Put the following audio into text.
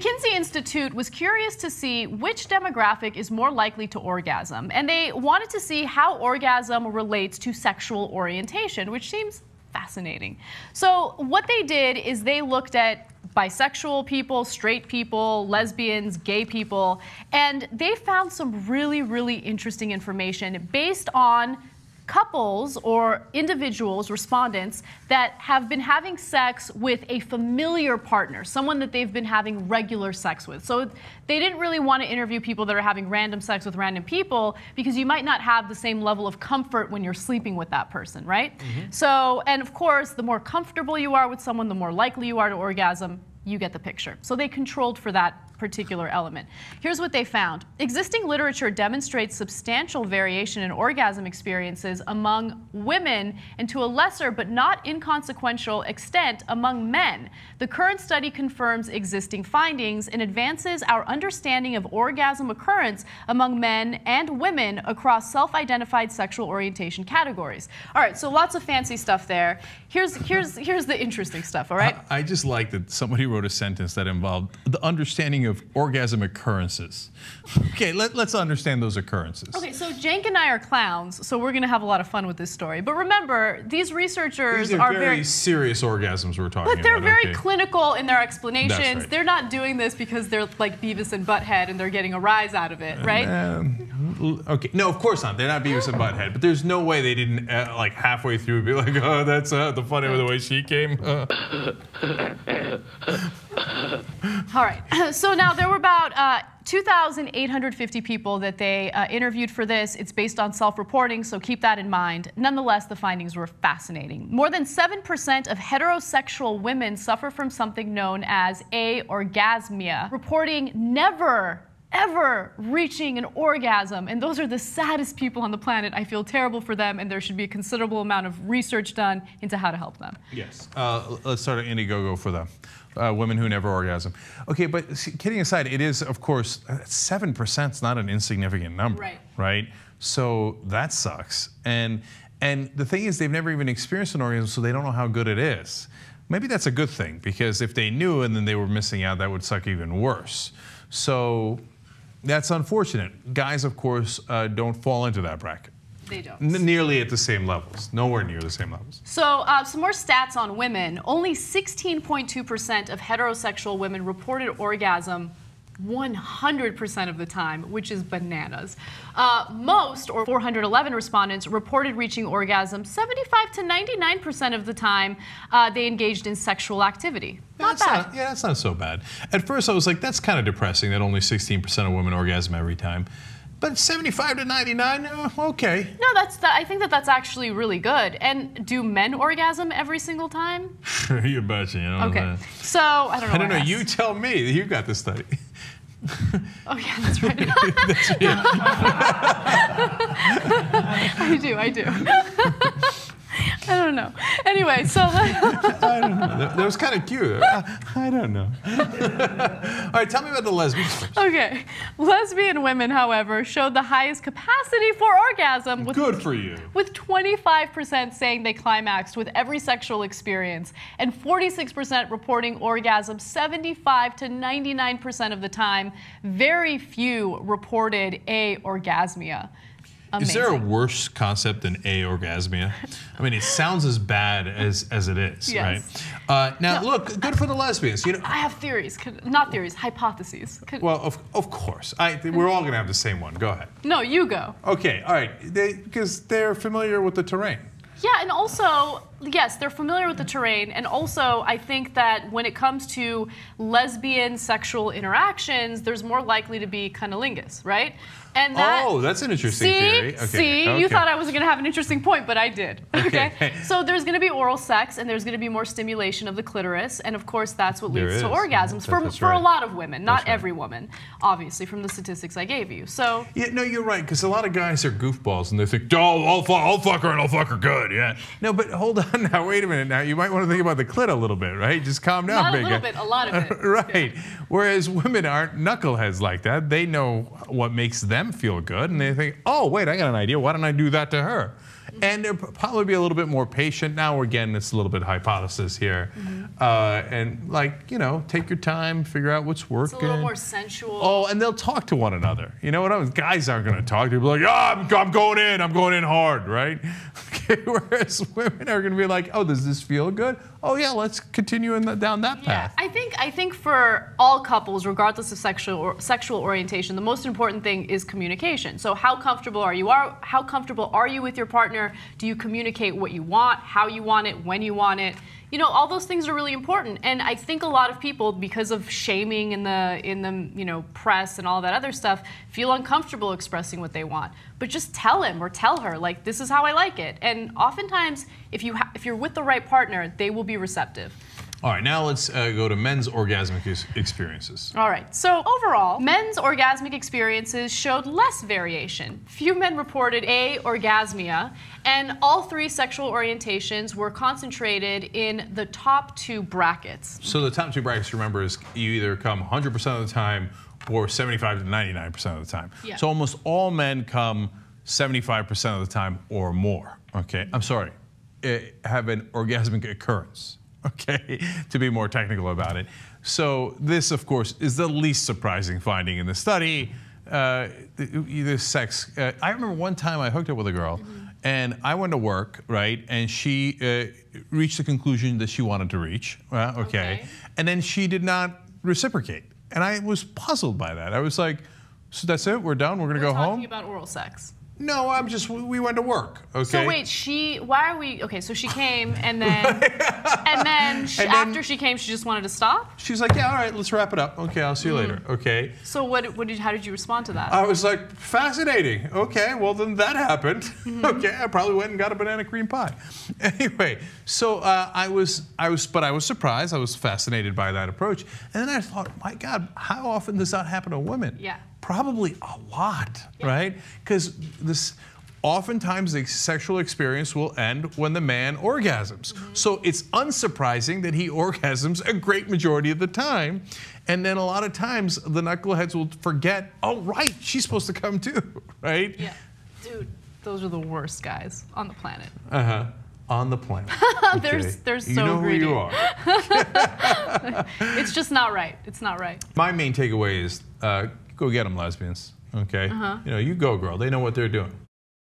McKinsey Institute was curious to see which demographic is more likely to orgasm, and they wanted to see how orgasm relates to sexual orientation, which seems fascinating. So what they did is they looked at bisexual people, straight people, lesbians, gay people, and they found some really, really interesting information based on couples or individuals, respondents, that have been having sex with a familiar partner, someone that they've been having regular sex with. So they didn't really want to interview people that are having random sex with random people because you might not have the same level of comfort when you're sleeping with that person, right? So, and of course, the more comfortable you are with someone, the more likely you are to orgasm. You get the picture. So they controlled for that particular element. Here's what they found. Existing literature demonstrates substantial variation in orgasm experiences among women and to a lesser but not inconsequential extent among men. The current study confirms existing findings and advances our understanding of orgasm occurrence among men and women across self-identified sexual orientation categories. All right, so lots of fancy stuff there. Here's the interesting stuff, all right? I just like that somebody wrote a sentence that involved the understanding of orgasm occurrences. Okay, let's understand those occurrences. Okay, so Cenk and I are clowns, so we're going to have a lot of fun with this story. But remember, these researchers are very serious orgasms we're talking about. But they're very clinical in their explanations. That's right. They're not doing this because they're like Beavis and Butthead and they're getting a rise out of it, right? Okay, no, of course not. They're not Beavis and Butthead. But there's no way they didn't like halfway through be like, oh, that's the funny with the way she came. All right, so now there were about 2,850 people that they interviewed for this. It's based on self-reporting, so keep that in mind. Nonetheless, the findings were fascinating. More than 7% of heterosexual women suffer from something known as aorgasmia, reporting never ever reaching an orgasm, and those are the saddest people on the planet. I feel terrible for them, and there should be a considerable amount of research done into how to help them. Yes. Let's start an Indiegogo for them. Women who never orgasm. Okay, but kidding aside, it is, of course, 7% is not an insignificant number, right? So that sucks. And the thing is, they've never even experienced an orgasm, so they don't know how good it is. Maybe that's a good thing, because if they knew and then they were missing out, that would suck even worse. So that's unfortunate. Guys, of course, don't fall into that bracket. They don't. Nearly at the same levels. Nowhere near the same levels. So some more stats on women. Only 16.2% of heterosexual women reported orgasm 100% of the time, which is bananas. Most, or 411 respondents, reported reaching orgasm 75 to 99% of the time they engaged in sexual activity. Not bad. Yeah, that's not so bad. At first I was like, that's kind of depressing that only 16% of women orgasm every time. But 75 to 99, okay. No, I think that's actually really good. And do men orgasm every single time? You betcha, you know. Okay, so I don't know. I don't know, you tell me. You got the study. Oh yeah, that's right. I do. I don't know. Anyway, so I don't know. That was kind of cute. I don't know. All right, tell me about the lesbians first. Okay. Lesbian women, however, showed the highest capacity for orgasm. Good for you. With 25% saying they climaxed with every sexual experience, and 46% reporting orgasm 75 to 99% of the time. Very few reported aorgasmia. Amazing. Is there a worse concept than aorgasmia? I mean, it sounds as bad as it is, yes. right? Now, look, good for the lesbians. You know, I have theories, not theories, hypotheses. Well, of course. We're all going to have the same one. Go ahead. No, you go. Okay, all right. Because they're familiar with the terrain. Yeah, and also, yes, they're familiar with the terrain, and also I think that when it comes to lesbian sexual interactions, there's more likely to be cunnilingus, right? And that's an interesting theory. Okay. You thought I wasn't going to have an interesting point, but I did. Okay. So there's going to be oral sex, and there's going to be more stimulation of the clitoris, and of course that's what leads to orgasms for a lot of women, not every woman, obviously, from the statistics I gave you. So yeah, no, you're right, because a lot of guys are goofballs, and they think, oh, I'll fuck her and I'll fuck her good, yeah. No, but hold on now, wait a minute now. You might want to think about the clit a little bit, right? Just calm down, not big a little bit, a lot of it. Right. Yeah. Whereas women aren't knuckleheads like that. They know what makes them feel good, and they think, oh, wait, I got an idea. Why don't I do that to her? and they'll probably be a little bit more patient. Now, again, it's a little bit hypothesis here. And like, you know, take your time, figure out what's working. It's a little more sensual. Oh, and they'll talk to one another. You know what I mean? Guys aren't going to talk. They'll be like, oh, I'm going in hard, right? Whereas women are going to be like, oh, does this feel good? Oh yeah, let's continue down that path. I think for all couples, regardless of sexual orientation, the most important thing is communication. So how comfortable are you? How comfortable are you with your partner? Do you communicate what you want, how you want it, when you want it? You know, all those things are really important. And I think a lot of people, because of shaming in the press and all that other stuff, feel uncomfortable expressing what they want. But just tell him or tell her, like, this is how I like it. And oftentimes, if you're with the right partner, they will be receptive. All right, now let's go to men's orgasmic experiences. All right, so overall, men's orgasmic experiences showed less variation. Few men reported orgasmia, and all 3 sexual orientations were concentrated in the top 2 brackets. So the top 2 brackets, remember, is you either come 100% of the time or 75 to 99% of the time. Yeah. So almost all men come 75% of the time or more, okay? I'm sorry, have an orgasmic occurrence. Okay, to be more technical about it. So this, of course, is the least surprising finding in the study. The sex. I remember one time I hooked up with a girl, and I went to work, right? And she reached the conclusion that she wanted to reach. Okay. And then she did not reciprocate, and I was puzzled by that. I was like, so that's it? We're done? We're gonna go home? We're talking about oral sex. No, we went to work, okay? So wait, why are we, okay, so she came and then, after she came, she just wanted to stop? She's like, yeah, all right, let's wrap it up. Okay, I'll see you later, okay? So how did you respond to that? I was like, fascinating. Okay, well then that happened. Okay, I probably went and got a banana cream pie. Anyway, so I was surprised. I was fascinated by that approach. And then I thought, my God, how often does that happen to women? Yeah. Probably a lot, right? Because oftentimes the sexual experience will end when the man orgasms. So it's unsurprising that he orgasms a great majority of the time. And then a lot of times the knuckleheads will forget, oh, right, she's supposed to come too, right? Yeah. Dude, those are the worst guys on the planet. On the planet. Okay. They're so you know greedy. who you are. It's just not right. It's not right. My main takeaway is go get them, lesbians. Okay? You know, you go, girl. They know what they're doing.